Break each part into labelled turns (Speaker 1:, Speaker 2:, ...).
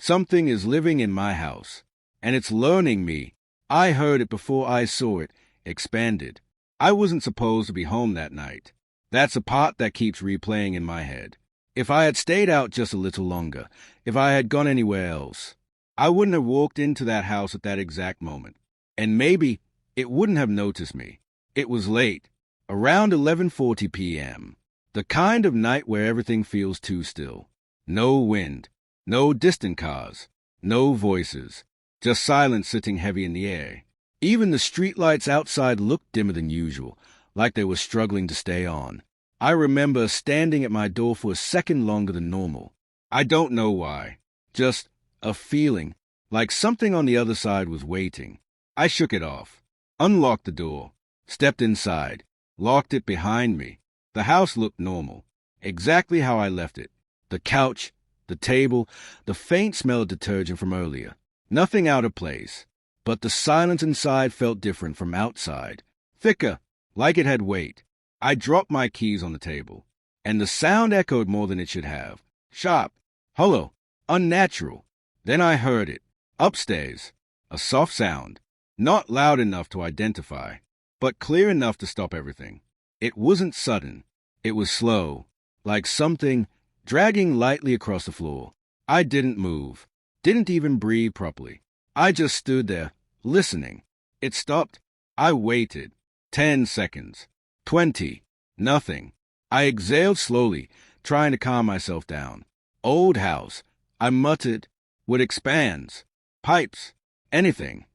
Speaker 1: Something is living in my house, and it's learning me. I heard it before I saw it. Expanded. I wasn't supposed to be home that night. That's a part that keeps replaying in my head. If I had stayed out just a little longer, if I had gone anywhere else, I wouldn't have walked into that house at that exact moment. And maybe it wouldn't have noticed me. It was late, around 11:40 p.m., the kind of night where everything feels too still. No wind, no distant cars, no voices, just silence sitting heavy in the air. Even the streetlights outside looked dimmer than usual, like they were struggling to stay on. I remember standing at my door for a second longer than normal. I don't know why. Just a feeling, like something on the other side was waiting. I shook it off, unlocked the door, stepped inside, locked it behind me. The house looked normal, exactly how I left it. The couch, the table, the faint smell of detergent from earlier. Nothing out of place. But the silence inside felt different from outside. Thicker, like it had weight. I dropped my keys on the table, and the sound echoed more than it should have. Sharp, hollow, unnatural. Then I heard it. Upstairs. A soft sound. Not loud enough to identify, but clear enough to stop everything. It wasn't sudden. It was slow, like something dragging lightly across the floor. I didn't move, didn't even breathe properly. I just stood there, listening. It stopped. I waited. 10 seconds. 20. Nothing. I exhaled slowly, trying to calm myself down. Old house. I muttered. Would expands. Pipes. Anything.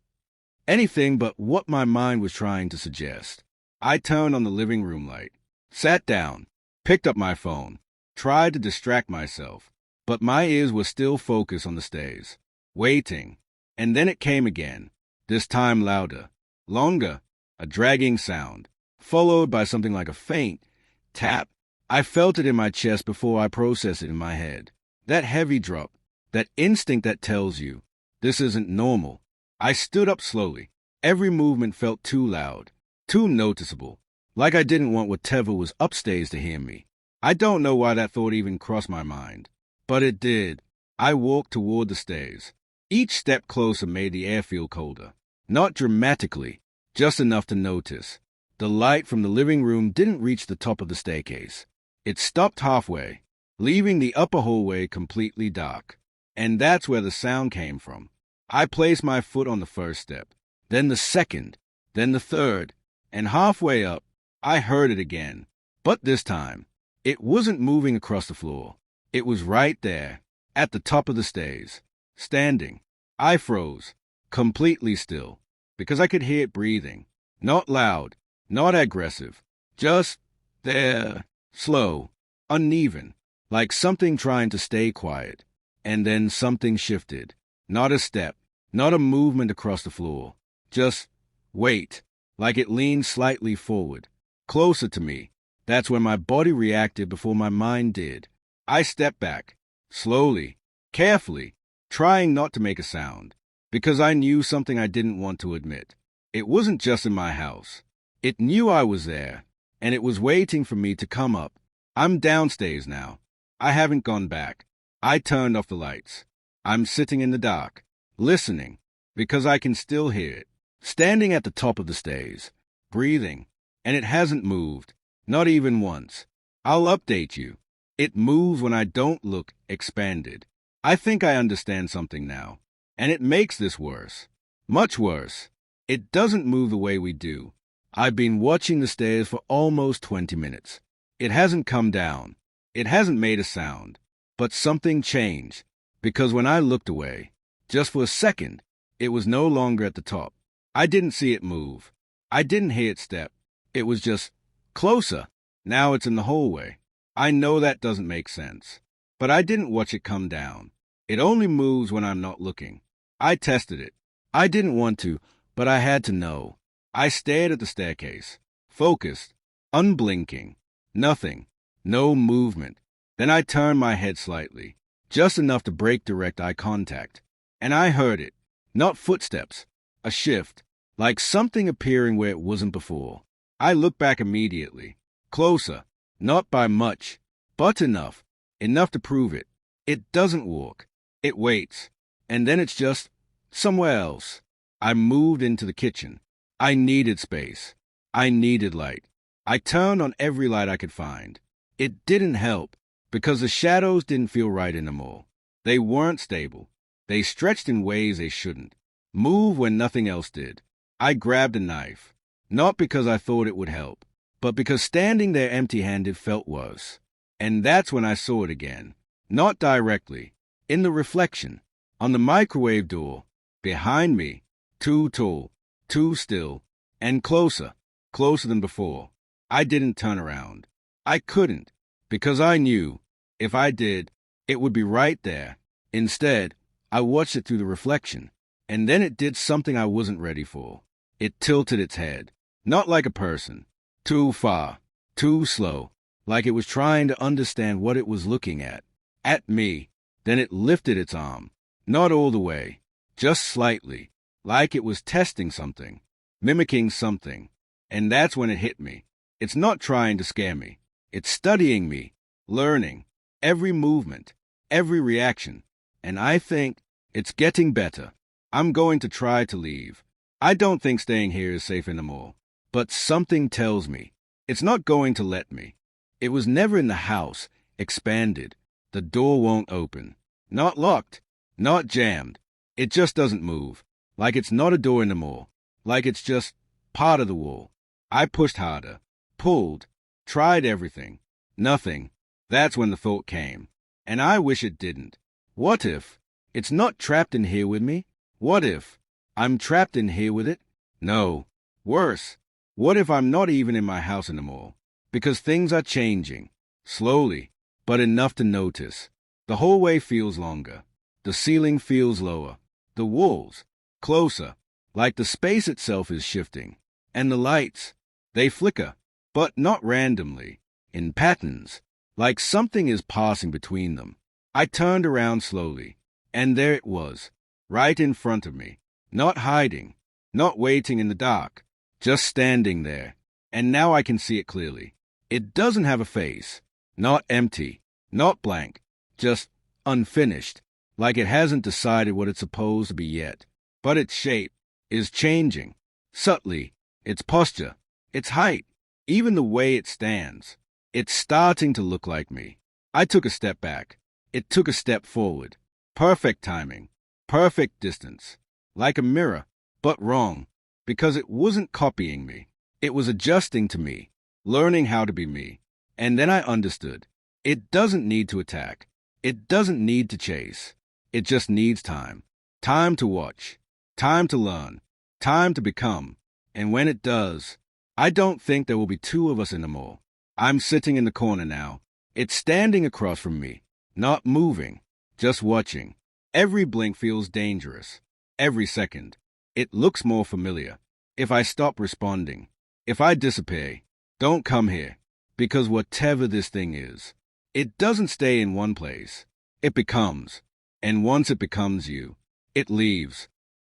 Speaker 1: Anything but what my mind was trying to suggest. I turned on the living room light, sat down, picked up my phone, tried to distract myself, but my ears were still focused on the stairs, waiting. And then it came again, this time louder, longer, a dragging sound, followed by something like a faint tap. I felt it in my chest before I processed it in my head. That heavy drop, that instinct that tells you, this isn't normal. I stood up slowly. Every movement felt too loud, too noticeable, like I didn't want whatever was upstairs to hear me. I don't know why that thought even crossed my mind, but it did. I walked toward the stairs. Each step closer made the air feel colder. Not dramatically, just enough to notice. The light from the living room didn't reach the top of the staircase. It stopped halfway, leaving the upper hallway completely dark. And that's where the sound came from. I placed my foot on the first step, then the second, then the third, and halfway up, I heard it again. But this time, it wasn't moving across the floor. It was right there, at the top of the stairs, standing. I froze, completely still, because I could hear it breathing. Not loud, not aggressive, just there, slow, uneven, like something trying to stay quiet. And then something shifted. Not a step, not a movement across the floor. Just weight, like it leaned slightly forward, closer to me. That's when my body reacted before my mind did. I stepped back, slowly, carefully, trying not to make a sound, because I knew something I didn't want to admit. It wasn't just in my house. It knew I was there, and it was waiting for me to come up. I'm downstairs now. I haven't gone back. I turned off the lights. I'm sitting in the dark, listening, because I can still hear it, standing at the top of the stairs, breathing, and it hasn't moved, not even once. I'll update you. It moves when I don't look. Expanded. I think I understand something now, and it makes this worse, much worse. It doesn't move the way we do. I've been watching the stairs for almost 20 minutes. It hasn't come down. It hasn't made a sound. But something changed, because when I looked away, just for a second, it was no longer at the top. I didn't see it move. I didn't hear it step. It was just closer. Now it's in the hallway. I know that doesn't make sense, but I didn't watch it come down. It only moves when I'm not looking. I tested it. I didn't want to, but I had to know. I stared at the staircase, focused, unblinking. Nothing. No movement. Then I turned my head slightly, just enough to break direct eye contact. And I heard it. Not footsteps. A shift. Like something appearing where it wasn't before. I looked back immediately. Closer. Not by much, but enough. Enough to prove it. It doesn't walk. It waits. and then it's just somewhere else. I moved into the kitchen. I needed space. I needed light. I turned on every light I could find. It didn't help, because the shadows didn't feel right anymore. They weren't stable. They stretched in ways they shouldn't. Move when nothing else did. I grabbed a knife, not because I thought it would help, but because standing there empty-handed felt worse. And that's when I saw it again. Not directly. In the reflection. On the microwave door. Behind me. Too tall. Too still. And closer. Closer than before. I didn't turn around. I couldn't. Because I knew, if I did, it would be right there. Instead, I watched it through the reflection. And then it did something I wasn't ready for. It tilted its head. Not like a person. Too far. Too slow. Like it was trying to understand what it was looking at. At me. Then it lifted its arm. Not all the way. Just slightly. Like it was testing something. Mimicking something. And that's when it hit me. It's not trying to scare me. It's studying me. Learning. Every movement. Every reaction. And I think it's getting better. I'm going to try to leave. I don't think staying here is safe anymore. But something tells me it's not going to let me. It was never in the house. Expanded. The door won't open. Not locked. Not jammed. It just doesn't move. Like it's not a door anymore. Like it's just part of the wall. I pushed harder. Pulled. Tried everything. Nothing. That's when the thought came. And I wish it didn't. What if it's not trapped in here with me? What if I'm trapped in here with it? No. Worse. What if I'm not even in my house anymore? Because things are changing. Slowly, but enough to notice. The hallway feels longer. The ceiling feels lower. The walls, closer, like the space itself is shifting. And the lights, they flicker, but not randomly, in patterns, like something is passing between them. I turned around slowly, and there it was, right in front of me, not hiding, not waiting in the dark, just standing there. And now I can see it clearly. It doesn't have a face, not empty, not blank, just unfinished, like it hasn't decided what it's supposed to be yet. But its shape is changing, subtly, its posture, its height, even the way it stands. It's starting to look like me. I took a step back. It took a step forward. Perfect timing, perfect distance, like a mirror, but wrong, because it wasn't copying me. It was adjusting to me, learning how to be me. And then I understood. It doesn't need to attack. It doesn't need to chase. It just needs time. Time to watch. Time to learn. Time to become. And when it does, I don't think there will be two of us anymore. I'm sitting in the corner now. It's standing across from me, not moving, just watching. Every blink feels dangerous. Every second. It looks more familiar. If I stop responding, if I disappear, don't come here. Because whatever this thing is, it doesn't stay in one place. It becomes. And once it becomes you, it leaves.